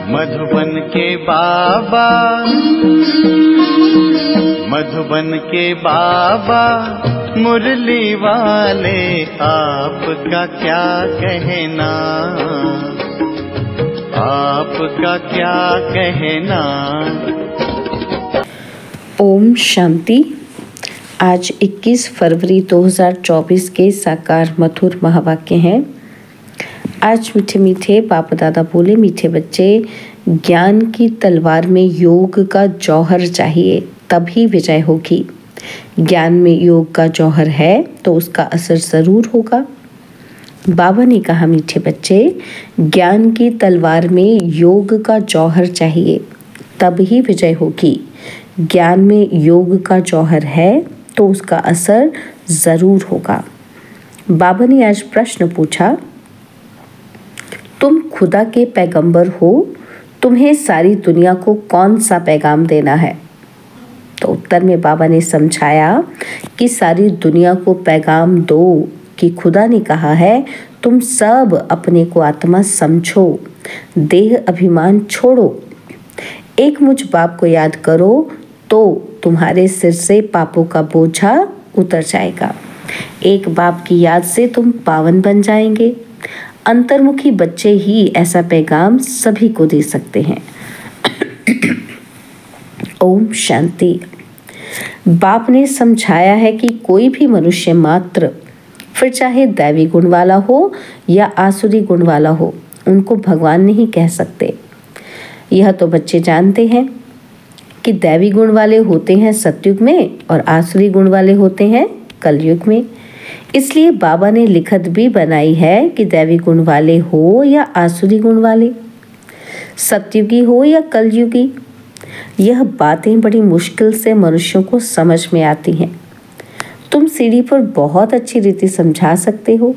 मधुबन के बाबा, मधुबन के बाबा मुरली वाले, आपका क्या कहना, आपका क्या कहना। ओम शांति। आज 21 फरवरी 2024 के साकार मधुर महावाक्य हैं। आज मीठे मीठे बाप दादा बोले, मीठे बच्चे, ज्ञान की तलवार में योग का जौहर चाहिए, तभी विजय होगी। ज्ञान में योग का जौहर है तो उसका असर ज़रूर होगा। बाबा ने कहा, मीठे बच्चे, ज्ञान की तलवार में योग का जौहर चाहिए, तभी विजय होगी। ज्ञान में योग का जौहर है तो उसका असर ज़रूर होगा। बाबा ने आज प्रश्न पूछा, तुम खुदा के पैगंबर हो, तुम्हें सारी दुनिया को कौन सा पैगाम देना है? तो उत्तर में बाबा ने समझाया कि सारी दुनिया को पैगाम दो कि खुदा ने कहा है, तुम सब अपने को आत्मा समझो, देह अभिमान छोड़ो, एक मुझ बाप को याद करो तो तुम्हारे सिर से पापों का बोझा उतर जाएगा। एक बाप की याद से तुम पावन बन जाएंगे। अंतर्मुखी बच्चे ही ऐसा पैगाम सभी को दे सकते हैं। ओम शांति। बाप ने समझाया है कि कोई भी मनुष्य मात्र, फिर चाहे दैवी गुण वाला हो या आसुरी गुण वाला हो, उनको भगवान नहीं कह सकते। यह तो बच्चे जानते हैं कि दैवी गुण वाले होते हैं सतयुग में और आसुरी गुण वाले होते हैं कलयुग में। इसलिए बाबा ने लिखत भी बनाई है कि दैवी गुण वाले हो या आसुरी गुण वाले, सतयुगी हो या कलयुगी, यह बातें बड़ी मुश्किल से मनुष्यों को समझ में आती हैं। तुम सीढ़ी पर बहुत अच्छी रीति समझा सकते हो,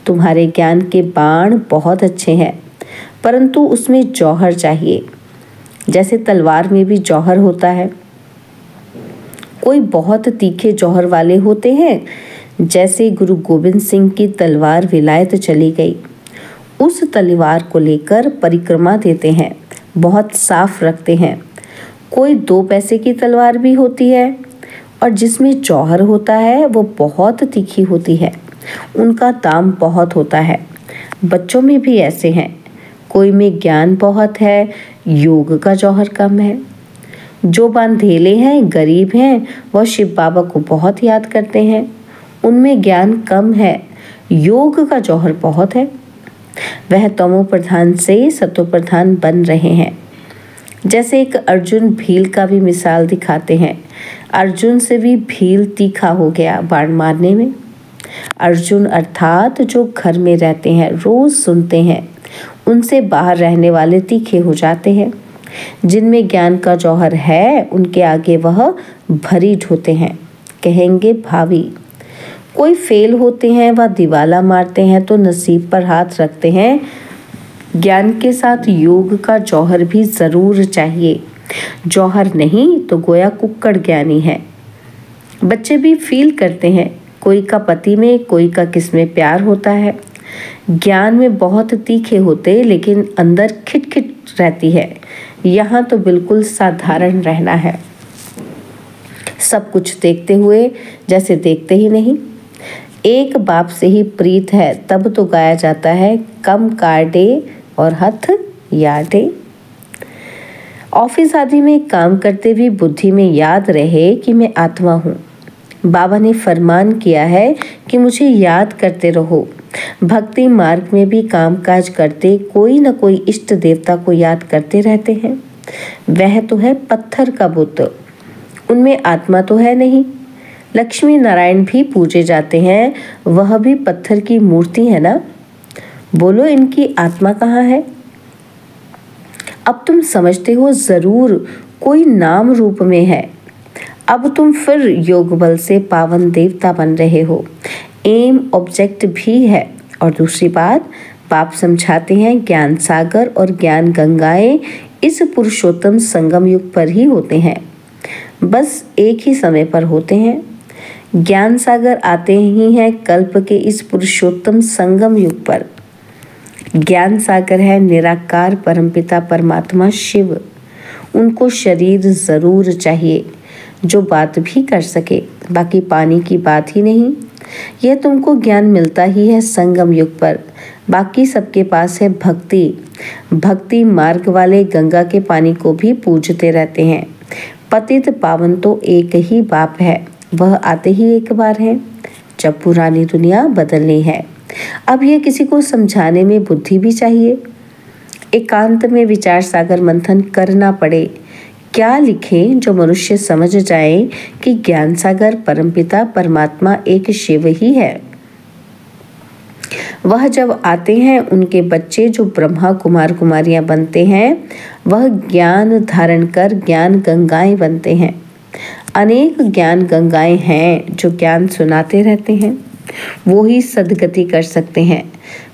तुम्हारे ज्ञान के बाण बहुत अच्छे हैं, परंतु उसमें जौहर चाहिए। जैसे तलवार में भी जौहर होता है। कोई बहुत तीखे जौहर वाले होते हैं, जैसे गुरु गोविंद सिंह की तलवार विलायत चली गई, उस तलवार को लेकर परिक्रमा देते हैं, बहुत साफ रखते हैं। कोई 2 पैसे की तलवार भी होती है और जिसमें जौहर होता है वो बहुत तीखी होती है, उनका दाम बहुत होता है। बच्चों में भी ऐसे हैं, कोई में ज्ञान बहुत है, योग का जौहर कम है। जो बांधेले हैं, गरीब हैं, वह शिव बाबा को बहुत याद करते हैं, उनमें ज्ञान कम है, योग का जौहर बहुत है। वह तमो प्रधान से सतो प्रधान बन रहे हैं। जैसे एक अर्जुन भील का भी मिसाल दिखाते हैं। अर्जुन से भी भील तीखा हो गया बाण मारने में। अर्जुन अर्थात जो घर में रहते हैं, रोज सुनते हैं, उनसे बाहर रहने वाले तीखे हो जाते हैं। जिनमें ज्ञान का जौहर है, उनके आगे वह भरीठ होते हैं, कहेंगे भावी। कोई फेल होते हैं, वह दिवाला मारते हैं तो नसीब पर हाथ रखते हैं। ज्ञान के साथ योग का जौहर भी जरूर चाहिए। जौहर नहीं तो गोया कुक्कड़ ज्ञानी है। बच्चे भी फील करते हैं, कोई का पति में, कोई का किस में प्यार होता है। ज्ञान में बहुत तीखे होते लेकिन अंदर खिटखिट रहती है। यहाँ तो बिल्कुल साधारण रहना है, सब कुछ देखते हुए जैसे देखते ही नहीं। एक बाप से ही प्रीत है तब तो गाया जाता है, कम काटे और हथ याटे। ऑफिस आदि में काम करते भी बुद्धि में याद रहे कि मैं आत्मा हूँ। बाबा ने फरमान किया है कि मुझे याद करते रहो। भक्ति मार्ग में भी कामकाज करते कोई न कोई इष्ट देवता को याद करते रहते हैं। वह तो है पत्थर का बुत, उनमें आत्मा तो है नहीं। लक्ष्मी नारायण भी पूजे जाते हैं, वह भी पत्थर की मूर्ति है ना। बोलो, इनकी आत्मा कहाँ है? अब तुम समझते हो जरूर कोई नाम रूप में है। अब तुम फिर योग बल से पावन देवता बन रहे हो। एम ऑब्जेक्ट भी है। और दूसरी बात, बाप समझाते हैं ज्ञान सागर और ज्ञान गंगाएं इस पुरुषोत्तम संगम युग पर ही होते हैं, बस एक ही समय पर होते हैं। ज्ञान सागर आते ही हैं कल्प के इस पुरुषोत्तम संगम युग पर। ज्ञान सागर है निराकार परमपिता परमात्मा शिव। उनको शरीर ज़रूर चाहिए जो बात भी कर सके, बाकी पानी की बात ही नहीं। यह तुमको ज्ञान मिलता ही है संगम युग पर, बाकी सबके पास है भक्ति। भक्ति मार्ग वाले गंगा के पानी को भी पूजते रहते हैं। पतित पावन तो एक ही बाप है, वह आते ही एक बार है जब पुरानी दुनिया बदलनी है। अब यह किसी को समझाने में बुद्धि भी चाहिए। एकांत में विचार सागर मंथन करना पड़े। क्या लिखें जो मनुष्य समझ जाए कि ज्ञान सागर परमपिता परमात्मा एक शिव ही है। वह जब आते हैं उनके बच्चे जो ब्रह्मा कुमार कुमारियां बनते हैं, वह ज्ञान धारण कर ज्ञान गंगाएं बनते हैं। अनेक ज्ञान गंगाएं हैं जो ज्ञान सुनाते रहते हैं, वो ही सद्गति कर सकते हैं।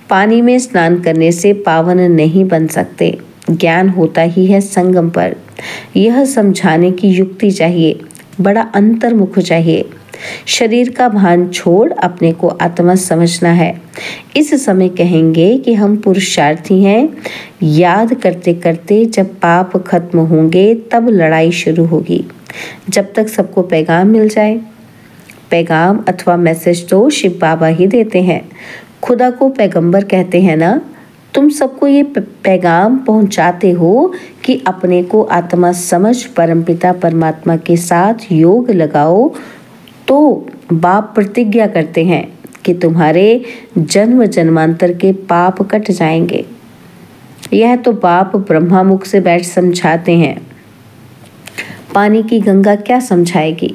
पानी में स्नान करने से पावन नहीं बन सकते, ज्ञान होता ही है संगम पर। यह समझाने की युक्ति चाहिए, बड़ा अंतर्मुख चाहिए। शरीर का भान छोड़ अपने को आत्मा समझना है। इस समय कहेंगे कि हम पुरुषार्थी हैं। याद करते करते जब पाप खत्म होंगे तब लड़ाई शुरू होगी। जब तक सबको पैगाम मिल जाए। पैगाम अथवा मैसेज तो शिव बाबा ही देते हैं। खुदा को पैगंबर कहते हैं ना। तुम सबको ये पैगाम पहुंचाते हो कि अपने को आत्मा समझ परमपिता परमात्मा के साथ योग लगाओ। तो बाप प्रतिज्ञा करते हैं कि तुम्हारे जन्म जन्मांतर के पाप कट जाएंगे। यह तो बाप ब्रह्मा मुख से बैठ समझाते हैं। पानी की गंगा क्या समझाएगी।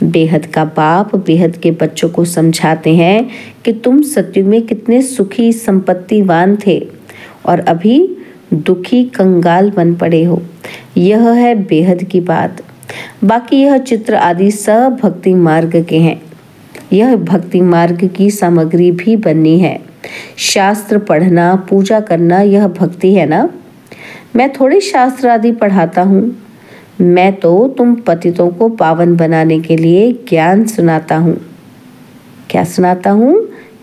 बेहद का बाप बेहद के बच्चों को समझाते हैं कि तुम सतयुग में कितने सुखी संपत्तिवान थे और अभी दुखी कंगाल बन पड़े हो। यह है बेहद की बात। बाकी यह चित्र आदि सब भक्ति मार्ग के हैं। यह भक्ति मार्ग की सामग्री भी बननी है। शास्त्र पढ़ना पूजा करना यह भक्ति है ना। मैं थोड़े शास्त्र आदि पढ़ाता हूँ। मैं तो तुम पतितों को पावन बनाने के लिए ज्ञान सुनाता हूँ। क्या सुनाता हूँ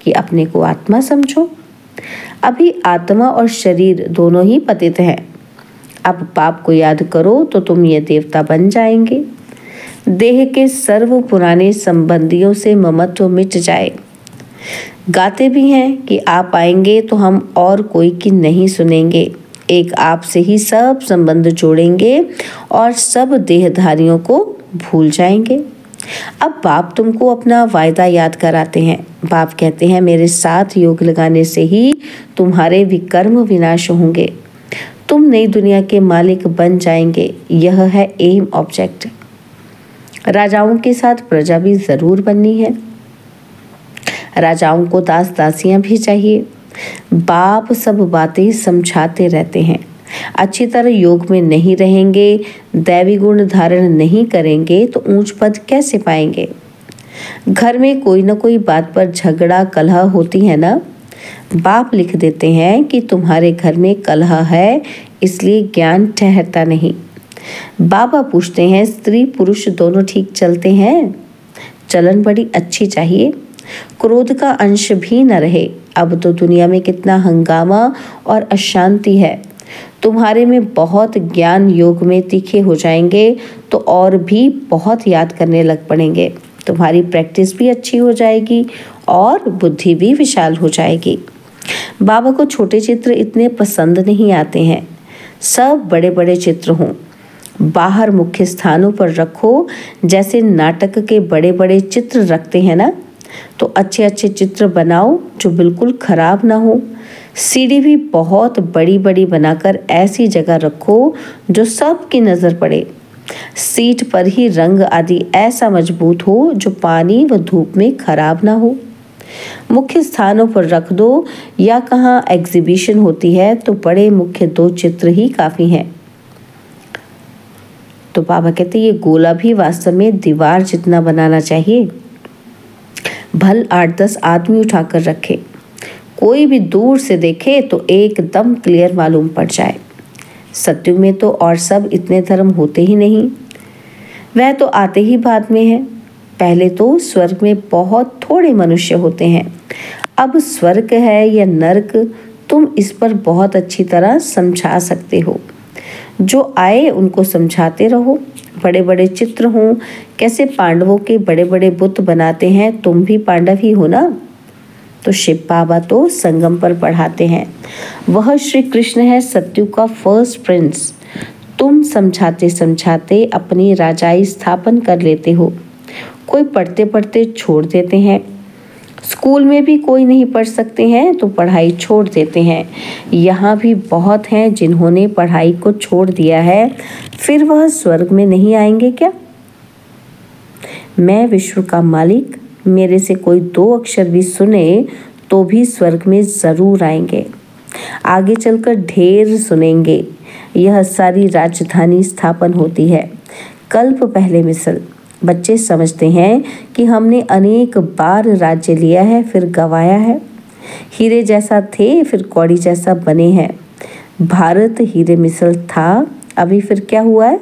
कि अपने को आत्मा समझो। अभी आत्मा और शरीर दोनों ही पतित हैं। अब पाप को याद करो तो तुम ये देवता बन जाएंगे। देह के सर्व पुराने संबंधियों से ममत्व मिट जाए। गाते भी हैं कि आप आएंगे तो हम और कोई की नहीं सुनेंगे। एक आप से ही सब संबंध जोड़ेंगे और सब देहधारियों को भूल जाएंगे। अब बाप तुमको अपना वायदा याद कराते हैं। बाप कहते हैं मेरे साथ योग लगाने से ही तुम्हारे विकर्म विनाश होंगे। तुम नई दुनिया के मालिक बन जाएंगे। यह है एम ऑब्जेक्ट। राजाओं के साथ प्रजा भी जरूर बननी है। राजाओं को दास दासियां भी चाहिए। बाप सब बातें समझाते रहते हैं। अच्छी तरह योग में नहीं रहेंगे, दैवी गुण धारण नहीं करेंगे तो ऊंच पद कैसे पाएंगे। घर में कोई ना कोई बात पर झगड़ा कलह होती है ना। बाप लिख देते हैं कि तुम्हारे घर में कलह है, इसलिए ज्ञान ठहरता नहीं। बाबा पूछते हैं स्त्री पुरुष दोनों ठीक चलते हैं। चलन बड़ी अच्छी चाहिए, क्रोध का अंश भी न रहे। अब तो दुनिया में कितना हंगामा और अशांति है। तुम्हारे में बहुत ज्ञान योग में तीखे हो जाएंगे तो और भी बहुत याद करने लग पड़ेंगे। तुम्हारी प्रैक्टिस भी अच्छी हो जाएगी और बुद्धि भी विशाल हो जाएगी। बाबा को छोटे चित्र इतने पसंद नहीं आते हैं। सब बड़े बड़े चित्र हों, बाहर मुख्य स्थानों पर रखो। जैसे नाटक के बड़े बड़े चित्र रखते हैं ना, तो अच्छे अच्छे चित्र बनाओ जो बिल्कुल खराब ना हो। सीढ़ी भी बहुत बड़ी बड़ी बनाकर ऐसी जगह रखो जो सबकी नज़र पड़े। सीट पर ही रंग आदि ऐसा मजबूत हो जो पानी व धूप में खराब ना हो। मुख्य स्थानों पर रख दो, या कहाँ एग्जीबिशन होती है तो बड़े मुख्य 2 चित्र ही काफ़ी हैं। तो बाबा कहते ये गोला भी वास्तव में दीवार जितना बनाना चाहिए। भल 8-10 आदमी उठाकर रखे, कोई भी दूर से देखे तो एकदम क्लियर मालूम पड़ जाए। सत्युग में तो और सब इतने धर्म होते ही नहीं, वह तो आते ही बाद में है। पहले तो स्वर्ग में बहुत थोड़े मनुष्य होते हैं। अब स्वर्ग है या नरक तुम इस पर बहुत अच्छी तरह समझा सकते हो। जो आए उनको समझाते रहो। बड़े बड़े चित्र हों, कैसे पांडवों के बड़े बड़े बुत बनाते हैं, तुम भी पांडव ही हो ना। तो शिव बाबा तो संगम पर पढ़ाते हैं। वह श्री कृष्ण है सतयुग का फर्स्ट प्रिंस। तुम समझाते समझाते अपनी राजाई स्थापन कर लेते हो। कोई पढ़ते पढ़ते छोड़ देते हैं। स्कूल में भी कोई नहीं पढ़ सकते हैं तो पढ़ाई छोड़ देते हैं। यहाँ भी बहुत हैं जिन्होंने पढ़ाई को छोड़ दिया है, फिर वह स्वर्ग में नहीं आएंगे क्या? मैं विश्व का मालिक, मेरे से कोई 2 अक्षर भी सुने तो भी स्वर्ग में ज़रूर आएंगे। आगे चलकर ढेर सुनेंगे। यह सारी राजधानी स्थापन होती है। कल्प पहले मिसल। बच्चे समझते हैं कि हमने अनेक बार राज्य लिया है फिर गंवाया है। हीरे जैसा थे फिर कौड़ी जैसा बने हैं। भारत हीरे मिसल था, अभी फिर क्या हुआ है?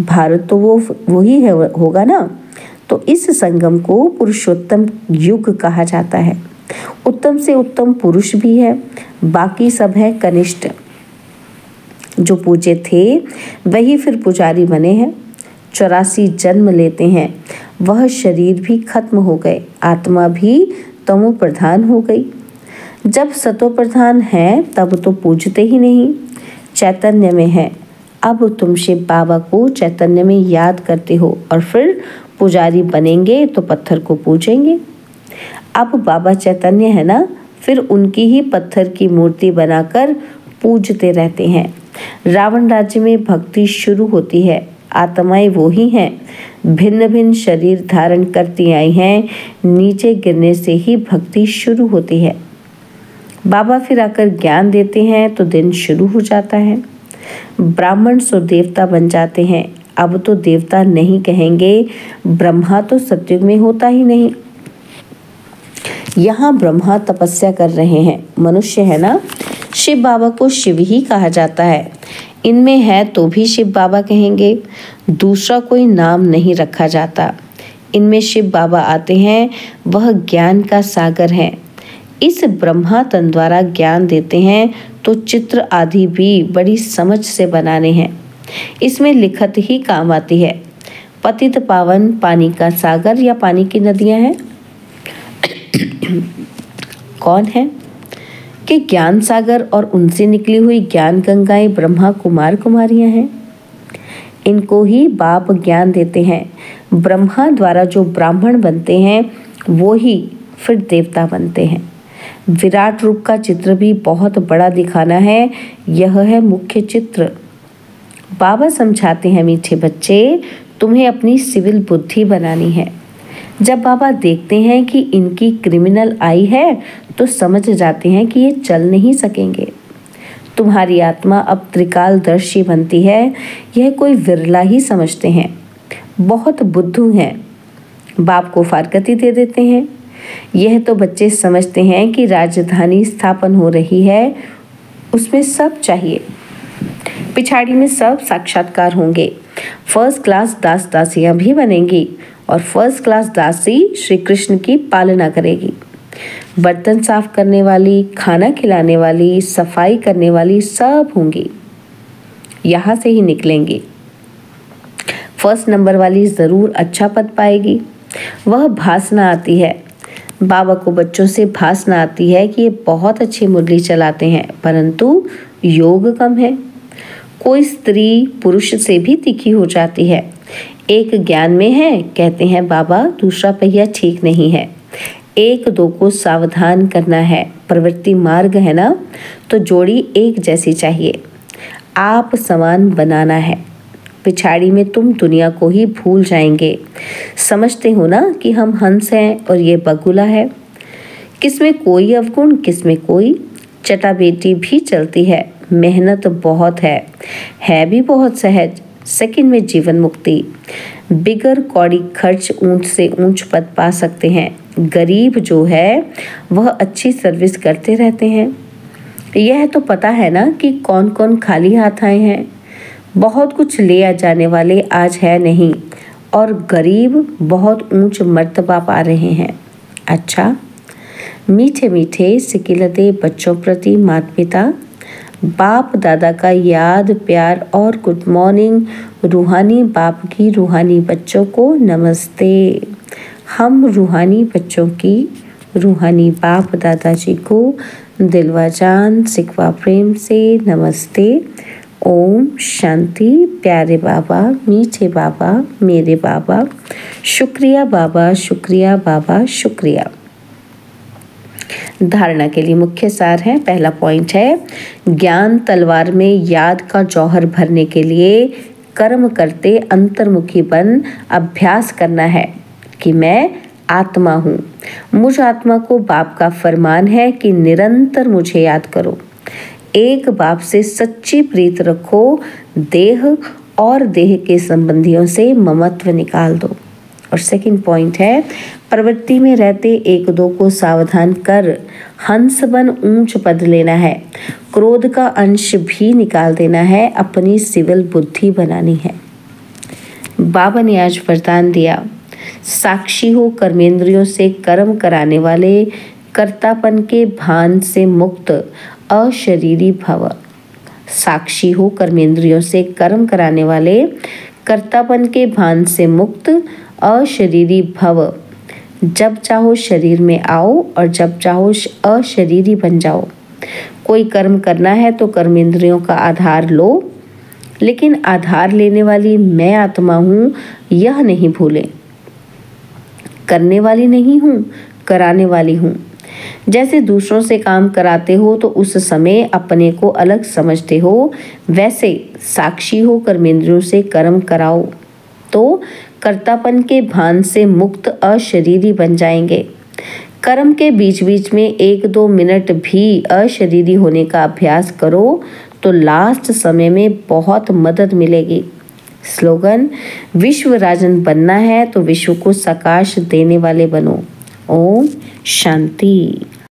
भारत तो वही है, होगा ना। तो इस संगम को पुरुषोत्तम युग कहा जाता है। उत्तम से उत्तम पुरुष भी है, बाकी सब है कनिष्ठ। जो पूजे थे वही फिर पुजारी बने हैं। 84 जन्म लेते हैं। वह शरीर भी खत्म हो गए, आत्मा भी तमो प्रधान हो गई। जब सतो प्रधान है तब तो पूजते ही नहीं, चैतन्य में है। अब तुम शिव बाबा को चैतन्य में याद करते हो और फिर पुजारी बनेंगे तो पत्थर को पूजेंगे। अब बाबा चैतन्य है ना, फिर उनकी ही पत्थर की मूर्ति बनाकर पूजते रहते हैं। रावण राज्य में भक्ति शुरू होती है। आत्माएं वो ही हैं, भिन्न भिन्न शरीर धारण करती आई हैं। नीचे गिरने से ही भक्ति शुरू होती है। बाबा फिर आकर ज्ञान देते हैं तो दिन शुरू हो जाता है। ब्राह्मण सो देवता बन जाते हैं। अब तो देवता नहीं कहेंगे, ब्रह्मा तो सतयुग में होता ही नहीं। यहाँ ब्रह्मा तपस्या कर रहे हैं, मनुष्य है ना। शिव बाबा को शिव ही कहा जाता है। इनमें है तो भी शिव बाबा कहेंगे, दूसरा कोई नाम नहीं रखा जाता। इनमें शिव बाबा आते हैं, वह ज्ञान का सागर है। इस ब्रह्मा तन द्वारा ज्ञान देते हैं तो चित्र आदि भी बड़ी समझ से बनाने हैं। इसमें लिखत ही काम आती है। पतित पावन पानी का सागर या पानी की नदियां हैं। कौन है कि ज्ञान सागर और उनसे निकली हुई ज्ञान गंगाएं ब्रह्मा कुमार कुमारियां हैं। इनको ही बाप ज्ञान देते हैं। ब्रह्मा द्वारा जो ब्राह्मण बनते हैं वो ही फिर देवता बनते हैं। विराट रूप का चित्र भी बहुत बड़ा दिखाना है, यह है मुख्य चित्र। बाबा समझाते हैं, मीठे बच्चे, तुम्हें अपनी सिविल बुद्धि बनानी है। जब बाबा देखते हैं कि इनकी क्रिमिनल आई है तो समझ जाते हैं कि ये चल नहीं सकेंगे। तुम्हारी आत्मा अब त्रिकालदर्शी बनती है, यह कोई विरला ही समझते हैं। बहुत बुद्धू हैं, बाप को फारकती दे देते हैं। यह तो बच्चे समझते हैं कि राजधानी स्थापन हो रही है, उसमें सब चाहिए। पिछाड़ी में सब साक्षात्कार होंगे। फर्स्ट क्लास दास दासियां भी बनेंगी और फर्स्ट क्लास दासी श्री कृष्ण की पालना करेगी। बर्तन साफ करने वाली, खाना खिलाने वाली, सफाई करने वाली सब होंगी, यहाँ से ही निकलेंगी। फर्स्ट नंबर वाली ज़रूर अच्छा पद पाएगी। वह भासना आती है। बाबा को बच्चों से भासना आती है कि ये बहुत अच्छी मुरली चलाते हैं, परंतु योग कम है। कोई स्त्री पुरुष से भी तीखी हो जाती है। एक ज्ञान में है, कहते हैं बाबा दूसरा पहिया ठीक नहीं है। 1-2 को सावधान करना है। प्रवृत्ति मार्ग है ना, तो जोड़ी एक जैसी चाहिए। आप समान बनाना है। पिछाड़ी में तुम दुनिया को ही भूल जाएंगे। समझते हो ना कि हम हंस हैं और ये बगुला है। किसमें कोई अवगुण, किसमें कोई। चटा बेटी भी चलती है, मेहनत बहुत है भी बहुत सहज। सेकंड में जीवन मुक्ति। बिगर कौड़ी खर्च ऊंच से ऊंच पद पा सकते हैं। गरीब जो है वह अच्छी सर्विस करते रहते हैं। यह तो पता है ना कि कौन कौन खाली हाथ आए हैं। बहुत कुछ ले आ जाने वाले आज है नहीं, और गरीब बहुत ऊंच मर्तबा पा रहे हैं। अच्छा, मीठे मीठे सिकिलते बच्चों प्रति माता पिता, बाप दादा का याद प्यार और गुड मॉर्निंग। रूहानी बाप की रूहानी बच्चों को नमस्ते। हम रूहानी बच्चों की रूहानी बाप दादाजी को दिलवा जान सिकवा प्रेम से नमस्ते। ओम शांति। प्यारे बाबा, मीठे बाबा, मेरे बाबा, शुक्रिया बाबा, शुक्रिया बाबा, शुक्रिया। धारणा के लिए मुख्य सार है। पहला पॉइंट है, ज्ञान तलवार में याद का जौहर भरने के लिए कर्म करते अंतर्मुखी बन अभ्यास करना है कि मैं आत्मा हूँ। मुझ आत्मा को बाप का फरमान है कि निरंतर मुझे याद करो। एक बाप से सच्ची प्रीत रखो। देह और देह के संबंधियों से ममत्व निकाल दो। और सेकंड पॉइंट है, प्रवृत्ति में रहते एक दो को सावधान कर हंस बन ऊंच पद लेना है। क्रोध का अंश भी निकाल देना है। अपनी सिविल बुद्धि बनानी है। बाबा ने आज वरदान दिया, साक्षी हो कर्मेंद्रियों से कर्म कराने वाले, कर्तापन के भान से मुक्त अशरीरी भव। साक्षी हो कर्मेंद्रियों से कर्म कराने वाले, कर्तापन के भान से मुक्त अशरीरी भव। जब चाहो शरीर में आओ और जब चाहो अशरीरी बन जाओ। कोई कर्म करना है तो कर्मेंद्रियों का आधार लो, लेकिन आधार लेने वाली मैं आत्मा हूँ यह नहीं भूलें। करने वाली नहीं हूँ, कराने वाली हूँ। जैसे दूसरों से काम कराते हो तो उस समय अपने को अलग समझते हो, वैसे साक्षी हो कर्मेंद्रियों से कर्म कराओ तो कर्तापन के भान से मुक्त अशरीरी बन जाएंगे। कर्म के बीच बीच में 1-2 मिनट भी अशरीरी होने का अभ्यास करो तो लास्ट समय में बहुत मदद मिलेगी। स्लोगन, विश्व राजन बनना है तो विश्व को सकाश देने वाले बनो। ओम शांति।